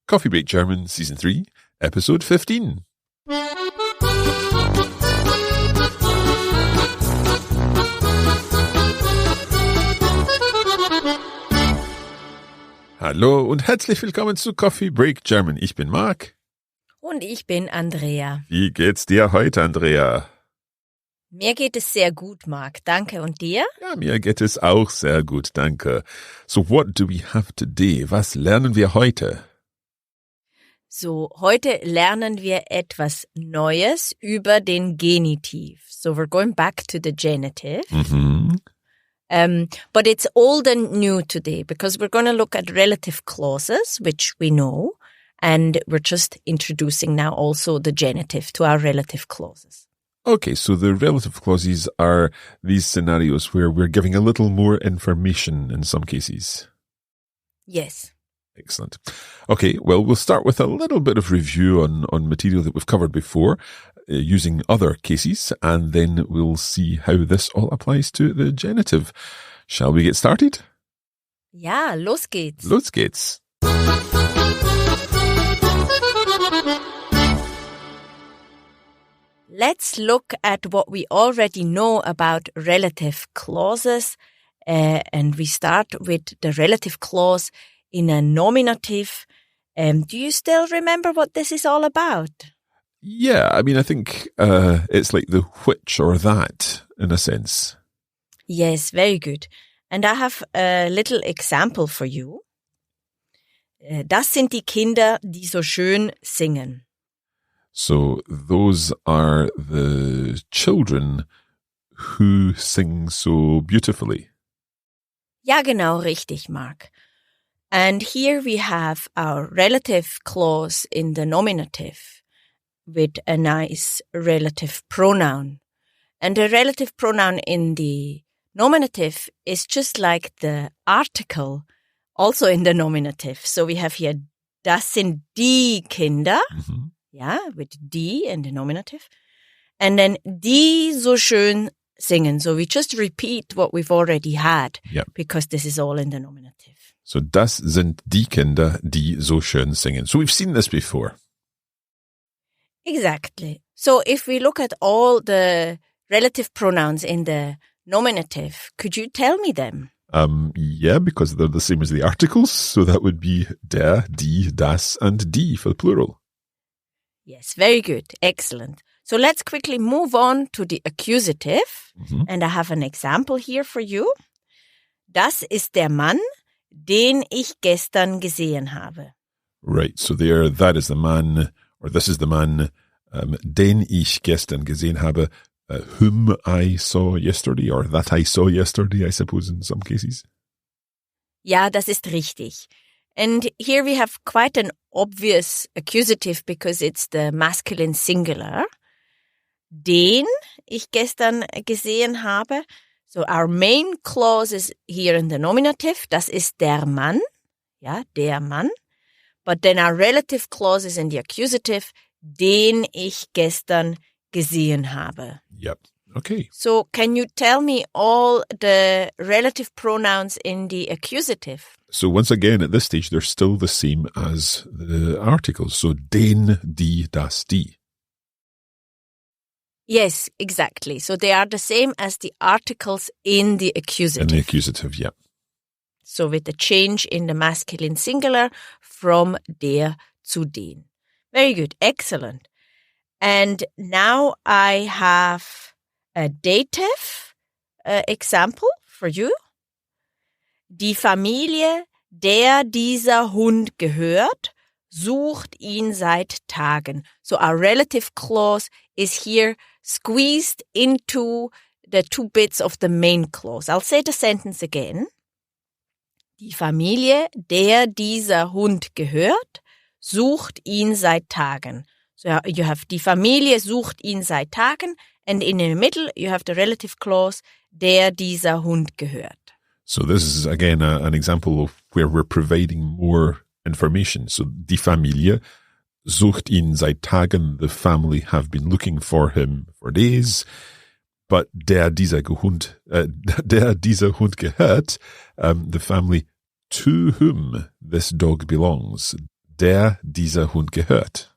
Coffee Break German, Season 3, Episode 15. Hallo und herzlich willkommen zu Coffee Break German. Ich bin Marc. Und ich bin Andrea. Wie geht's dir heute, Andrea? Mir geht es sehr gut, Marc. Danke. Und dir? Ja, mir geht es auch sehr gut, danke. So, what do we have today? Was lernen wir heute? So, heute lernen wir etwas Neues über den Genitiv. So, we're going back to the genitive. But it's old and new today because we're going to look at relative clauses, which we know, and we're just introducing now also the genitive to our relative clauses. Okay, so the relative clauses are these scenarios where we're giving a little more information in some cases. Yes. Excellent. Okay, well, we'll start with a little bit of review on material that we've covered before using other cases, and then we'll see how this all applies to the genitive. Shall we get started? Ja, los geht's. Los geht's. Let's look at what we already know about relative clauses, and we start with the relative clause in a nominative. Do you still remember what this is all about? Yeah, I mean, I think it's like the which or that in a sense. Yes, very good. And I have a little example for you. Das sind die Kinder, die so schön singen. So those are the children who sing so beautifully. Ja, genau, richtig, Marc. And here we have our relative clause in the nominative with a nice relative pronoun. And the relative pronoun in the nominative is just like the article also in the nominative. So we have here, das sind die Kinder, yeah, with die in the nominative. And then die so schön singen. So we just repeat what we've already had because this is all in the nominative. So das sind die Kinder, die so schön singen. So we've seen this before. Exactly. So if we look at all the relative pronouns in the nominative, could you tell me them? Yeah, because they're the same as the articles. So that would be der, die, das, and die for the plural. Yes, very good. Excellent. So let's quickly move on to the accusative. And I have an example here for you. Das ist der Mann, den ich gestern gesehen habe. Right, so there, that is the man, or this is the man, den ich gestern gesehen habe, whom I saw yesterday, or that I saw yesterday, I suppose, in some cases. Ja, das ist richtig. And here we have quite an obvious accusative because it's the masculine singular. Den ich gestern gesehen habe. So our main clause is here in the nominative. Das ist der Mann. Ja, der Mann. But then our relative clause is in the accusative. Den ich gestern gesehen habe. Yep. Okay. So can you tell me all the relative pronouns in the accusative? So once again, at this stage, they're still the same as the articles. So den, die, das, die. Yes, exactly. So they are the same as the articles in the accusative. In the accusative, yeah. So with the change in the masculine singular from der zu den. Very good. Excellent. And now I have a dative example for you. Die Familie, der dieser Hund gehört, sucht ihn seit Tagen. So our relative clause is here squeezed into the two bits of the main clause. I'll say the sentence again. Die Familie, der dieser Hund gehört, sucht ihn seit Tagen. So you have die Familie sucht ihn seit Tagen, and in the middle you have the relative clause, der dieser Hund gehört. So this is again an example of where we're providing more information. So die Familie sucht ihn seit Tagen. The family have been looking for him for days. But der dieser Hund gehört, the family to whom this dog belongs. der dieser Hund gehört.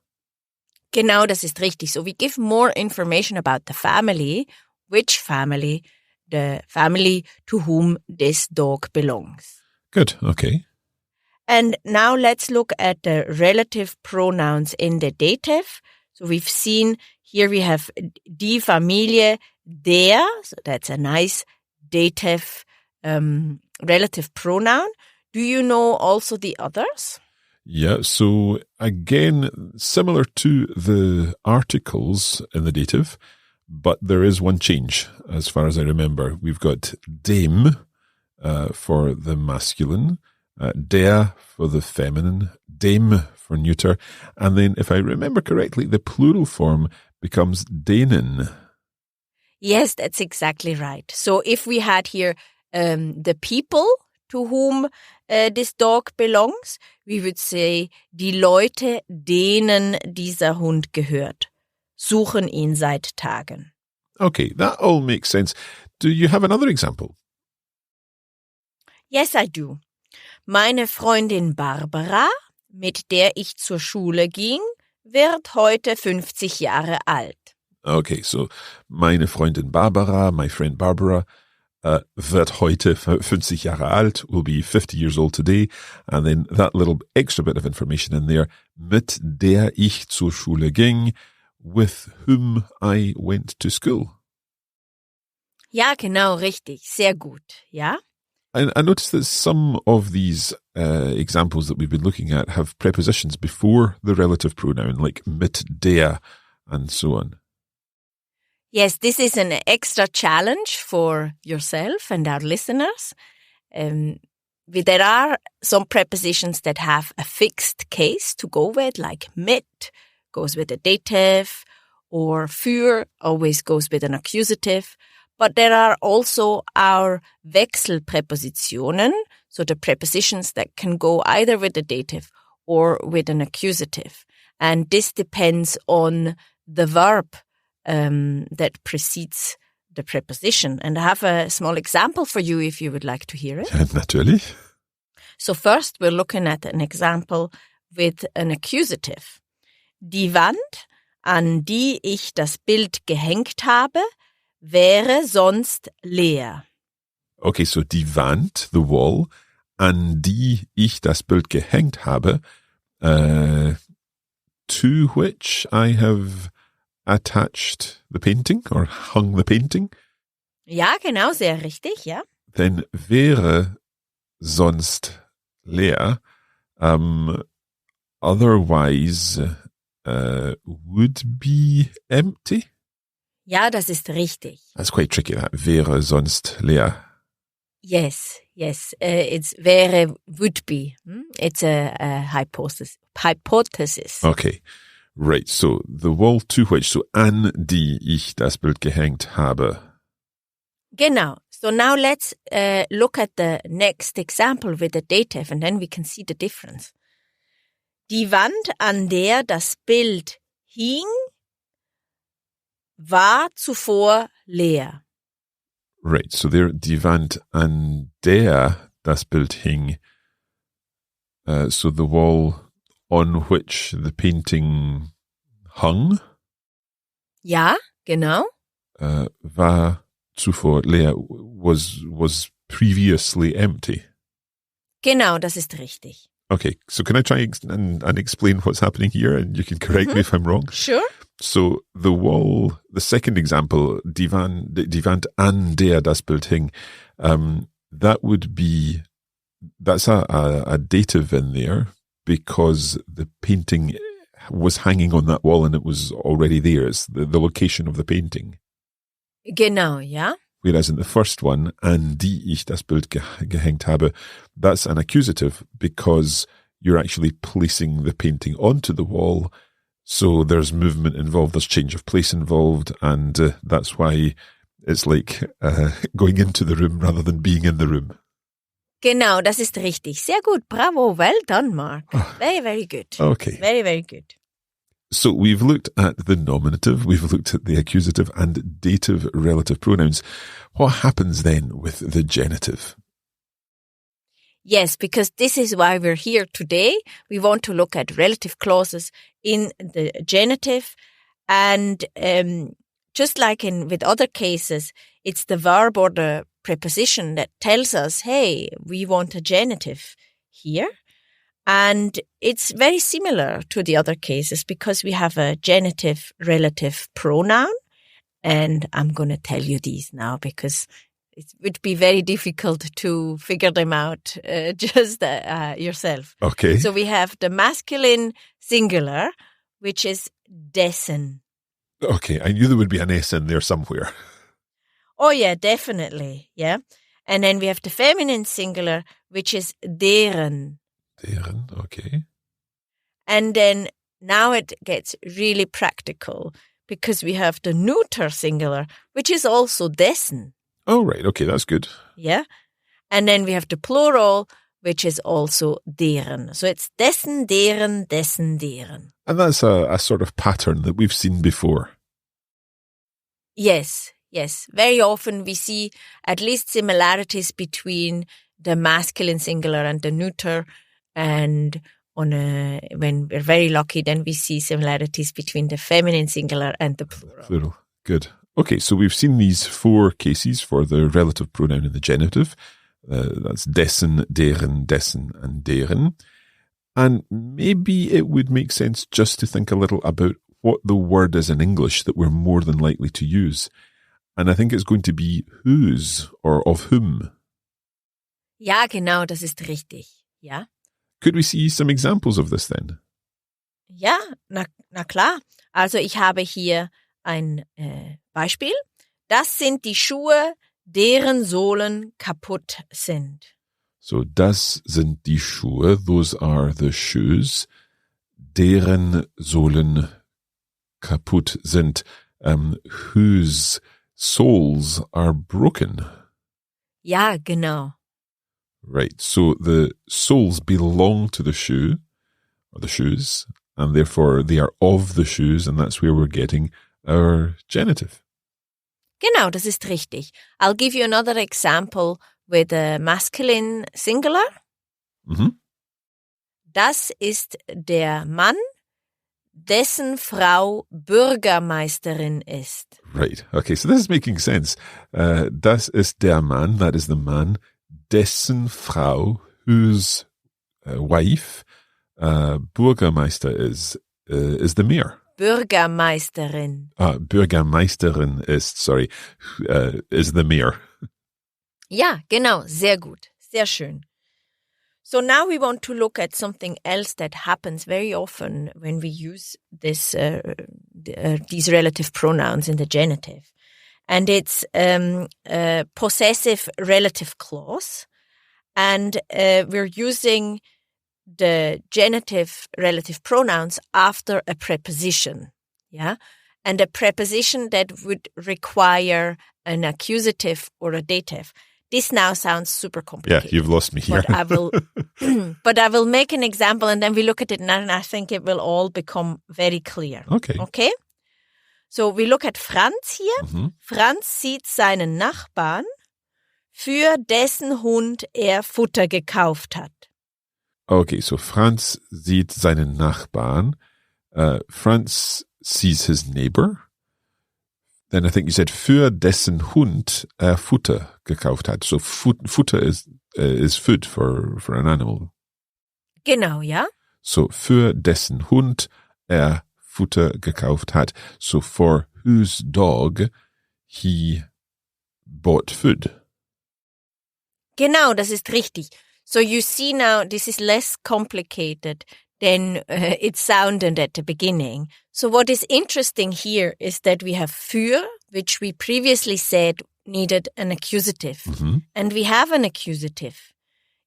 Genau, das ist richtig. So we give more information about the family, which family, the family to whom this dog belongs. Good, okay. And now let's look at the relative pronouns in the dative. So we've seen here we have die Familie, der, so that's a nice dative relative pronoun. Do you know also the others? Yeah, so again, similar to the articles in the dative, but there is one change as far as I remember. We've got dem for the masculine, der for the feminine, dem for neuter, and then if I remember correctly, the plural form becomes denen. Yes, that's exactly right. So if we had here the people to whom this dog belongs, we would say, die Leute, denen dieser Hund gehört, suchen ihn seit Tagen. Okay, that all makes sense. Do you have another example? Yes, I do. Meine Freundin Barbara, mit der ich zur Schule ging, wird heute 50 Jahre alt. Okay, so meine Freundin Barbara, my friend Barbara, wird heute 50 Jahre alt, will be 50 years old today, and then that little extra bit of information in there, mit der ich zur Schule ging, with whom I went to school. Ja, genau, richtig. Sehr gut, ja? I noticed that some of these examples that we've been looking at have prepositions before the relative pronoun, like mit der and so on. Yes, this is an extra challenge for yourself and our listeners. There are some prepositions that have a fixed case to go with, like mit goes with a dative, or für always goes with an accusative. But there are also our Wechselpräpositionen, so the prepositions that can go either with a dative or with an accusative. And this depends on the verb that precedes the preposition. And I have a small example for you if you would like to hear it. Ja, natürlich. So first we're looking at an example with an accusative. Die Wand, an die ich das Bild gehängt habe, wäre sonst leer. Okay, so die Wand, the wall, an die ich das Bild gehängt habe, to which I have attached the painting or hung the painting. Ja, genau, sehr richtig, ja. Then wäre sonst leer. Otherwise would be empty. Ja, das ist richtig. That's quite tricky, that. Wäre sonst leer. Yes. It's wäre, would be. It's a hypothesis. Okay. Right, so the wall to which, so an die ich das Bild gehängt habe. Genau. So now let's look at the next example with the dative and then we can see the difference. Die Wand, an der das Bild hing, war zuvor leer. Right, so there, die Wand, an der das Bild hing, so the wall on which the painting hung. Ja, genau. War zuvor leer, was previously empty. Genau, das ist richtig. Okay, so can I try and explain what's happening here, and you can correct me if I'm wrong? Sure. So the wall, the second example, die Wand an der das Bild hing, that would be, that's a dative in there because the painting was hanging on that wall and it was already there. It's the location of the painting. Genau, ja. Whereas in the first one, an die ich das Bild gehängt habe, that's an accusative because you're actually placing the painting onto the wall. So there's movement involved, there's change of place involved, and that's why it's like going into the room rather than being in the room. Genau, das ist richtig. Sehr gut. Bravo. Well done, Mark. Very, very good. Okay. Very, very good. So we've looked at the nominative, we've looked at the accusative and dative relative pronouns. What happens then with the genitive? Yes, because this is why we're here today. We want to look at relative clauses in the genitive. And just like with other cases, it's the verb or the preposition that tells us, hey, we want a genitive here. And it's very similar to the other cases because we have a genitive relative pronoun. And I'm going to tell you these now because it would be very difficult to figure them out just yourself. Okay. So we have the masculine singular, which is dessen. Okay, I knew there would be an S in there somewhere. Oh, yeah, definitely. Yeah. And then we have the feminine singular, which is deren. Deren, okay. And then now it gets really practical because we have the neuter singular, which is also dessen. Oh, right. Okay, that's good. Yeah. And then we have the plural, which is also deren. So it's dessen, deren, dessen, deren. And that's a sort of pattern that we've seen before. Yes. Very often we see at least similarities between the masculine singular and the neuter. And when we're very lucky, then we see similarities between the feminine singular and the plural. Good. Okay, so we've seen these 4 cases for the relative pronoun in the genitive. That's dessen, deren, dessen, and deren. And maybe it would make sense just to think a little about what the word is in English that we're more than likely to use. And I think it's going to be whose or of whom. Ja, genau, das ist richtig. Ja. Could we see some examples of this then? Ja, na klar. Also ich habe hier ein Beispiel. Das sind die Schuhe, deren Sohlen kaputt sind. So, das sind die Schuhe. Those are the shoes. Deren Sohlen kaputt sind. Whose soles are broken. Ja, genau. Right. So the soles belong to the shoe or the shoes, and therefore they are of the shoes, and that's where we're getting our genitive. Genau, das ist richtig. I'll give you another example with a masculine singular. Mm-hmm. Das ist der Mann, dessen Frau Bürgermeisterin ist. Right. Okay, so this is making sense. Das ist der Mann, that is the man, dessen Frau, whose wife, Bürgermeister is the mayor. Bürgermeisterin. Bürgermeisterin ist the mayor. Ja, genau, sehr gut, sehr schön. So now we want to look at something else that happens very often when we use these relative pronouns in the genitive. And it's a possessive relative clause. And we're using the genitive relative pronouns after a preposition. Yeah. And a preposition that would require an accusative or a dative. This now sounds super complicated. Yeah, you've lost me here. But I will make an example and then we look at it now and I think it will all become very clear. Okay. So we look at Franz here. Mm-hmm. Franz sieht seinen Nachbarn, für dessen Hund er Futter gekauft hat. Okay, so Franz sieht seinen Nachbarn. Franz sees his neighbor. Then I think you said, für dessen Hund er Futter gekauft hat. So Futter is food for an animal. Genau, ja. So für dessen Hund er Futter gekauft hat. So for whose dog he bought food. Genau, das ist richtig. So you see now, this is less complicated than it sounded at the beginning. So what is interesting here is that we have für, which we previously said needed an accusative. Mm-hmm. And we have an accusative.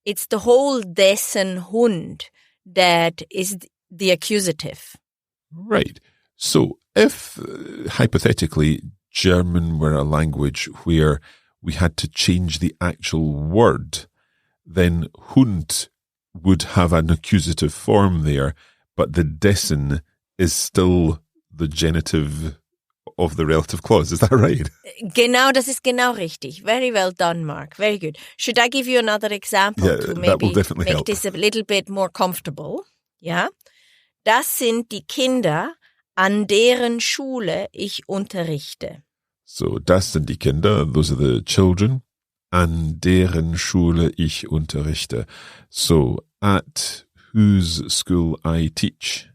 It's the whole dessen Hund that is the accusative. Right. So if, hypothetically, German were a language where we had to change the actual word, then Hund would have an accusative form there, but the dessen is still the genitive of the relative clause. Is that right? Genau, das ist genau richtig. Very well done, Mark. Very good. Should I give you another example Yeah, to that maybe will definitely make help. this a little bit more comfortable? Ja. Das sind die Kinder, an deren Schule ich unterrichte. So, das sind die Kinder. Those are the children. An deren Schule ich unterrichte. So, at whose school I teach.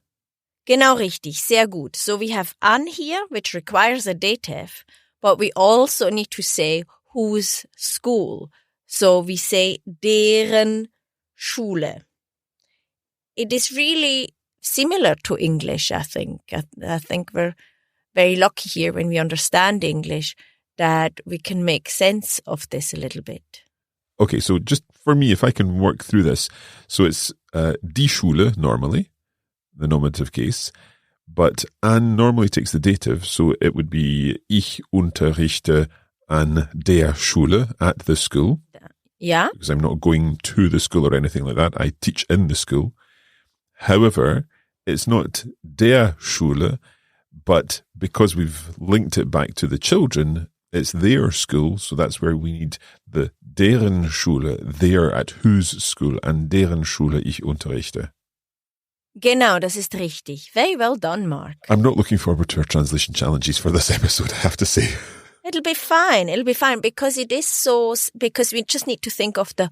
Genau richtig, sehr gut. So we have an here, which requires a dative, but we also need to say whose school. So we say deren Schule. It is really similar to English, I think. I think we're very lucky here when we understand English that we can make sense of this a little bit. Okay, so just for me, if I can work through this. So it's die Schule normally, the nominative case, but an normally takes the dative, so it would be ich unterrichte an der Schule, at the school. Yeah? Because I'm not going to the school or anything like that. I teach in the school. However, it's not der Schule, but because we've linked it back to the children, it's their school, so that's where we need the deren Schule, their at whose school, an deren Schule ich unterrichte. Genau, das ist richtig. Very well done, Mark. I'm not looking forward to our translation challenges for this episode, I have to say. It'll be fine, because it is so, because we just need to think of the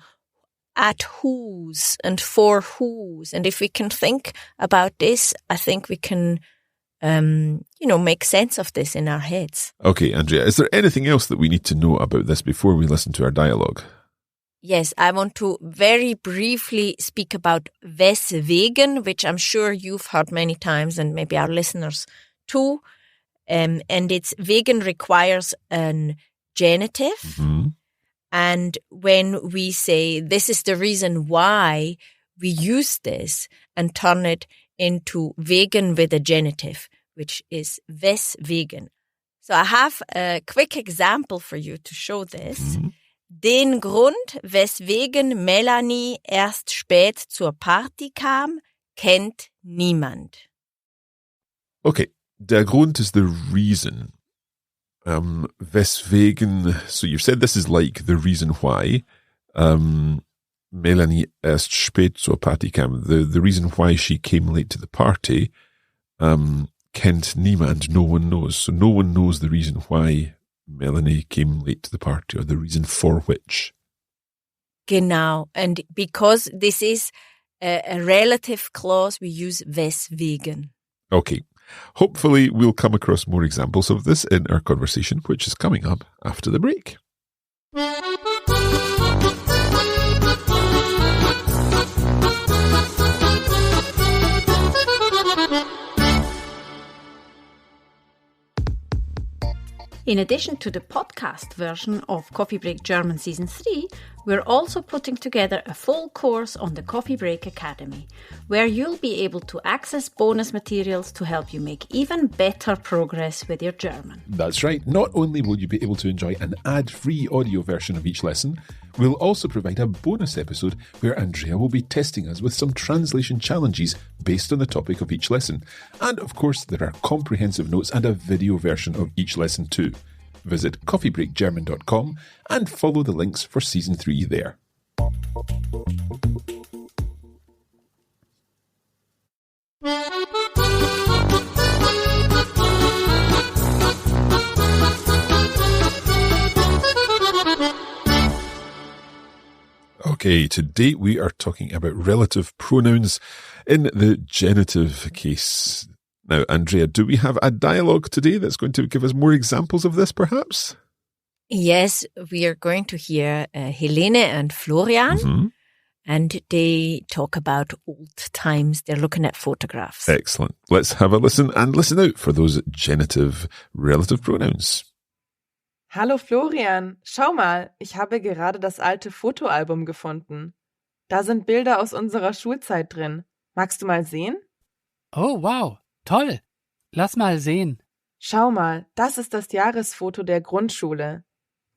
at whose and for whose. And if we can think about this, I think we can, make sense of this in our heads. Okay, Andrea, is there anything else that we need to know about this before we listen to our dialogue? Yes, I want to very briefly speak about weswegen, which I'm sure you've heard many times and maybe our listeners too. And it's wegen requires an genitive. Mm-hmm. And when we say this is the reason why, we use this and turn it into wegen with a genitive, which is weswegen. So I have a quick example for you to show this. Mm-hmm. Den Grund, weswegen Melanie erst spät zur Party kam, kennt niemand. Okay, der Grund is the reason. Weswegen, so you've said this is like the reason why Melanie erst spät zur Party kam. The reason why she came late to the party, kennt niemand, no one knows. So no one knows the reason why Melanie came late to the party or the reason for which. Genau, and because this is a relative clause, we use weswegen. Okay. Hopefully we'll come across more examples of this in our conversation, which is coming up after the break. In addition to the podcast version of Coffee Break German Season 3, we're also putting together a full course on the Coffee Break Academy, where you'll be able to access bonus materials to help you make even better progress with your German. That's right. Not only will you be able to enjoy an ad-free audio version of each lesson, we'll also provide a bonus episode where Andrea will be testing us with some translation challenges based on the topic of each lesson. And of course, there are comprehensive notes and a video version of each lesson too. Visit coffeebreakgerman.com and follow the links for Season 3 there. Okay, today we are talking about relative pronouns in the genitive case. Now, Andrea, do we have a dialogue today that's going to give us more examples of this, perhaps? Yes, we are going to hear Helene and Florian, Mm-hmm. and they talk about old times. They're looking at photographs. Excellent. Let's have a listen and listen out for those genitive relative pronouns. Hallo Florian, schau mal, ich habe gerade das alte Fotoalbum gefunden. Da sind Bilder aus unserer Schulzeit drin. Magst du mal sehen? Oh, wow, toll. Lass mal sehen. Schau mal, das ist das Jahresfoto der Grundschule.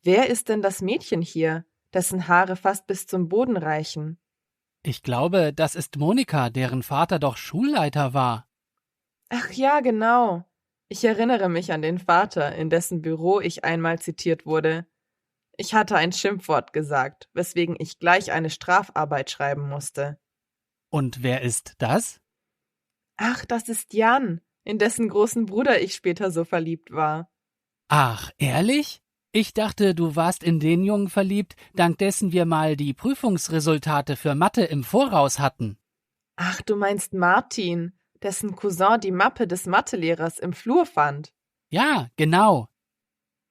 Wer ist denn das Mädchen hier, dessen Haare fast bis zum Boden reichen? Ich glaube, das ist Monika, deren Vater doch Schulleiter war. Ach ja, genau. Ich erinnere mich an den Vater, in dessen Büro ich einmal zitiert wurde. Ich hatte ein Schimpfwort gesagt, weswegen ich gleich eine Strafarbeit schreiben musste. Und wer ist das? Ach, das ist Jan, in dessen großen Bruder ich später so verliebt war. Ach, ehrlich? Ich dachte, du warst in den Jungen verliebt, dank dessen wir mal die Prüfungsresultate für Mathe im Voraus hatten. Ach, du meinst Martin, dessen Cousin die Mappe des Mathelehrers im Flur fand. Ja, genau.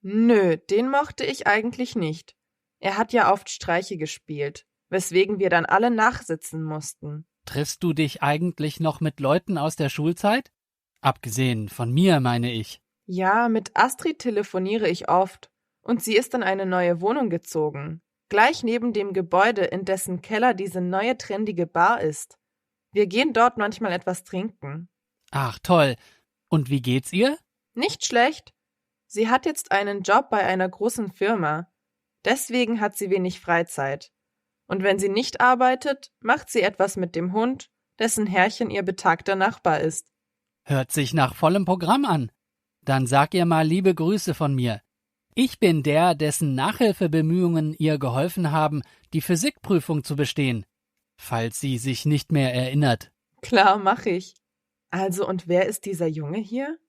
Nö, den mochte ich eigentlich nicht. Er hat ja oft Streiche gespielt, weswegen wir dann alle nachsitzen mussten. Triffst du dich eigentlich noch mit Leuten aus der Schulzeit? Abgesehen von mir, meine ich. Ja, mit Astrid telefoniere ich oft. Und sie ist in eine neue Wohnung gezogen. Gleich neben dem Gebäude, in dessen Keller diese neue trendige Bar ist. Wir gehen dort manchmal etwas trinken. Ach, toll. Und wie geht's ihr? Nicht schlecht. Sie hat jetzt einen Job bei einer großen Firma. Deswegen hat sie wenig Freizeit. Und wenn sie nicht arbeitet, macht sie etwas mit dem Hund, dessen Herrchen ihr betagter Nachbar ist. Hört sich nach vollem Programm an. Dann sag ihr mal liebe Grüße von mir. Ich bin der, dessen Nachhilfebemühungen ihr geholfen haben, die Physikprüfung zu bestehen, falls sie sich nicht mehr erinnert. Klar, mach ich. Also, und wer ist dieser Junge hier?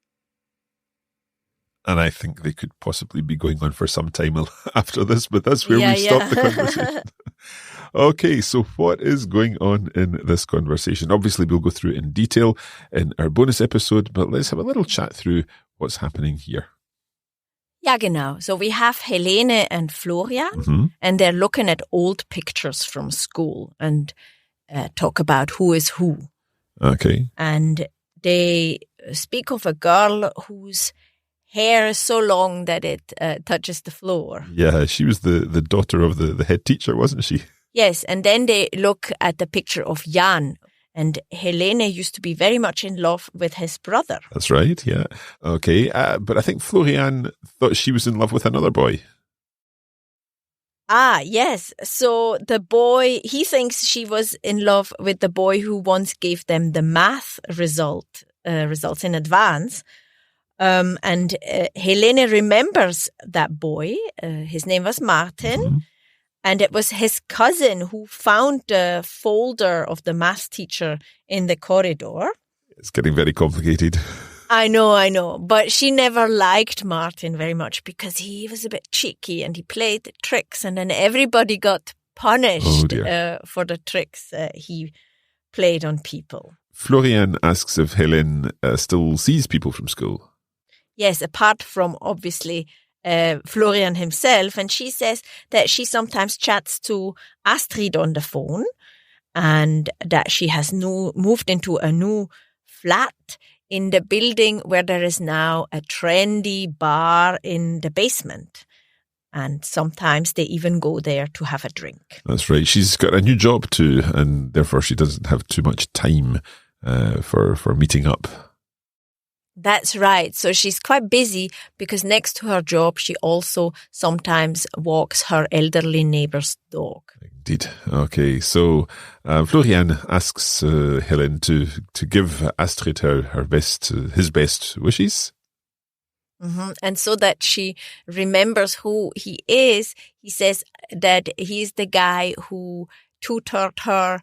And I think they could possibly be going on for some time after this, but that's where we stop the conversation. Okay, so what is going on in this conversation? Obviously, we'll go through it in detail in our bonus episode, but let's have a little chat through what's happening here. Ja, genau. So we have Helene and Florian, and they're looking at old pictures from school and talk about who is who. Okay. And they speak of a girl whose hair is so long that it touches the floor. Yeah, she was the daughter of the head teacher, wasn't she? Yes, and then they look at the picture of Jan. And Helene used to be very much in love with his brother. That's right, yeah. Okay, but I think Florian thought she was in love with another boy. Ah, yes. So the boy, he thinks she was in love with the boy who once gave them the math results in advance. And Helene remembers that boy. His name was Martin. Mm-hmm. And it was his cousin who found the folder of the math teacher in the corridor. It's getting very complicated. I know. But she never liked Martin very much because he was a bit cheeky and he played the tricks. And then everybody got punished for the tricks he played on people. Florian asks if Helen still sees people from school. Yes, apart from obviously Florian himself, and she says that she sometimes chats to Astrid on the phone and that she has moved into a new flat in the building where there is now a trendy bar in the basement. And sometimes they even go there to have a drink. That's right. She's got a new job too, and therefore she doesn't have too much time for meeting up. That's right. So she's quite busy because next to her job, she also sometimes walks her elderly neighbor's dog. Indeed. Okay. So Florian asks Helen to give Astrid his best wishes. Mm-hmm. And so that she remembers who he is, he says that he's the guy who tutored her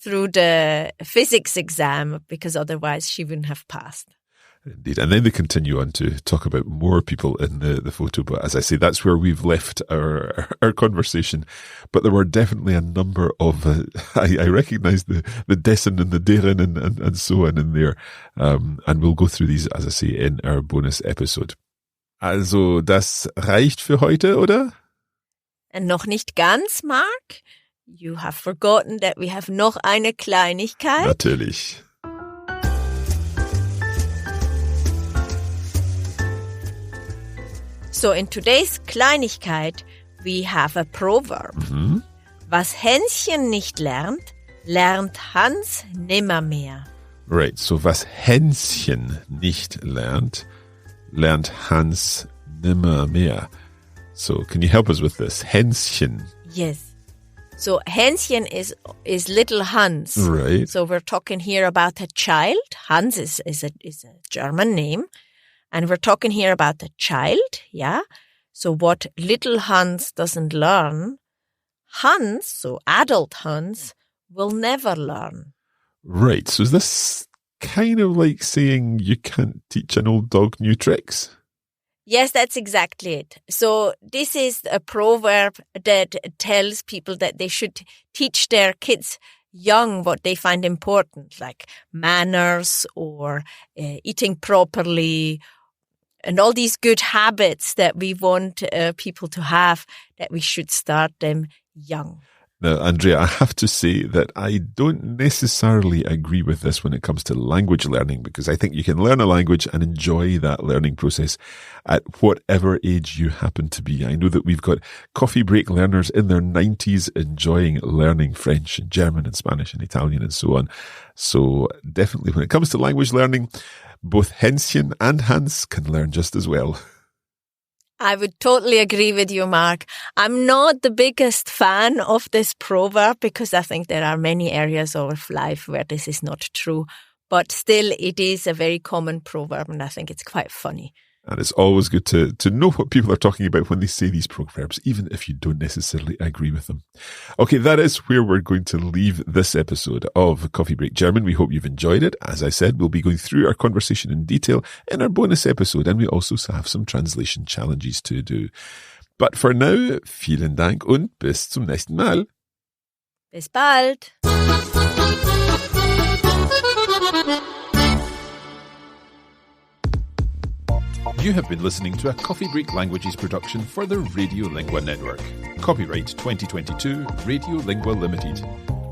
through the physics exam, because otherwise she wouldn't have passed. Indeed. And then they continue on to talk about more people in the photo. But as I say, that's where we've left our conversation. But there were definitely a number of, I recognise the dessen and the deren and so on in there. And we'll go through these, as I say, in our bonus episode. Also, das reicht für heute, oder? Und noch nicht ganz, Mark. You have forgotten that we have noch eine Kleinigkeit. Natürlich. So in today's Kleinigkeit, we have a proverb. Mhm. Was Hänschen nicht lernt, lernt Hans nimmermehr. Right, so was Hänschen nicht lernt, lernt Hans nimmermehr. So can you help us with this? Hänschen. Yes. So Hänschen is little Hans. Right. So we're talking here about a child. Hans is a German name. And we're talking here about a child, yeah? So what little Hans doesn't learn, Hans, so adult Hans, will never learn. Right. So is this kind of like saying you can't teach an old dog new tricks? Yes, that's exactly it. So this is a proverb that tells people that they should teach their kids young what they find important, like manners or eating properly, and all these good habits that we want people to have, that we should start them young. Now, Andrea, I have to say that I don't necessarily agree with this when it comes to language learning, because I think you can learn a language and enjoy that learning process at whatever age you happen to be. I know that we've got coffee break learners in their 90s enjoying learning French and German and Spanish and Italian and so on. So definitely when it comes to language learning, both Hänschen and Hans can learn just as well. I would totally agree with you, Mark. I'm not the biggest fan of this proverb because I think there are many areas of life where this is not true. But still, it is a very common proverb, and I think it's quite funny. And it's always good to know what people are talking about when they say these proverbs, even if you don't necessarily agree with them. Okay, that is where we're going to leave this episode of Coffee Break German. We hope you've enjoyed it. As I said, we'll be going through our conversation in detail in our bonus episode, and we also have some translation challenges to do. But for now, vielen Dank und bis zum nächsten Mal. Bis bald. You have been listening to a Coffee Break Languages production for the Radiolingua Network. Copyright 2022 Radiolingua Limited.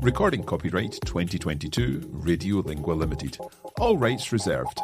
Recording copyright 2022 Radiolingua Limited. All rights reserved.